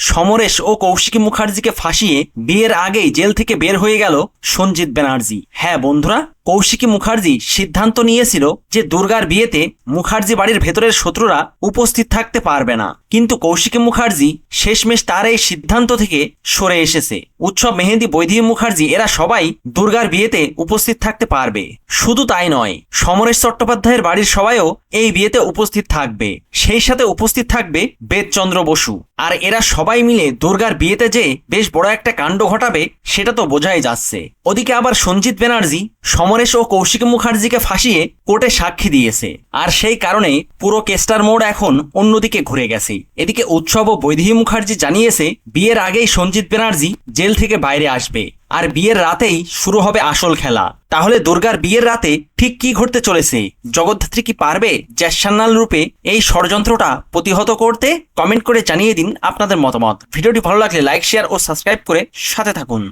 সমরেশ ও কৌশিকী মুখার্জিকে ফাঁসিয়ে বিয়ের আগেই জেল থেকে বের হয়ে গেল সঞ্জিত ব্যানার্জি। হ্যাঁ বন্ধুরা, কৌশিকী মুখার্জি সিদ্ধান্ত নিয়েছিল যে দুর্গার বিয়েতে মুখার্জি বাড়ির ভেতরের শত্রুরা উপস্থিত থাকতে পারবে না, কিন্তু কৌশিকী মুখার্জি শেষমেশ তার এই সিদ্ধান্ত থেকে সরে এসেছে। উৎসব, মেহেন্দি, বৈদেহী মুখার্জি এরা সবাই দুর্গার বিয়েতে উপস্থিত থাকতে পারবে। শুধু তাই নয়, সমরেশ চট্টোপাধ্যায়ের বাড়ির সবাইও এই বিয়েতে উপস্থিত থাকবে। সেই সাথে উপস্থিত থাকবে বেদচন্দ্র বসু। আর এরা সবাই মিলে দুর্গার বিয়েতে যে বেশ বড় একটা কাণ্ড ঘটাবে সেটা তো বোঝাই যাচ্ছে। ওদিকে আবার সঞ্জিত ব্যানার্জি সমরেশ ও কৌশিকী মুখার্জিকে ফাঁসিয়ে কোর্টে সাক্ষী দিয়েছে, আর সেই কারণে পুরো কেসটার মোড় এখন অন্যদিকে ঘুরে গেছে। এদিকে উৎসব ও বৈদেহী মুখার্জি জানিয়েছে বিয়ের আগেই সঞ্জিত ব্যানার্জি জেল থেকে বাইরে আসবে, আর বিয়ের রাতেই শুরু হবে আসল খেলা। তাহলে দুর্গার বিয়ের রাতে ঠিক কি ঘটতে চলেছে? জগদ্ধাত্রী কি পারবে জ্যাসান্নাল রূপে এই ষড়যন্ত্রটা প্রতিহত করতে? কমেন্ট করে জানিয়ে দিন আপনাদের মতামত। ভিডিওটি ভালো লাগলে লাইক, শেয়ার ও সাবস্ক্রাইব করে সাথে থাকুন।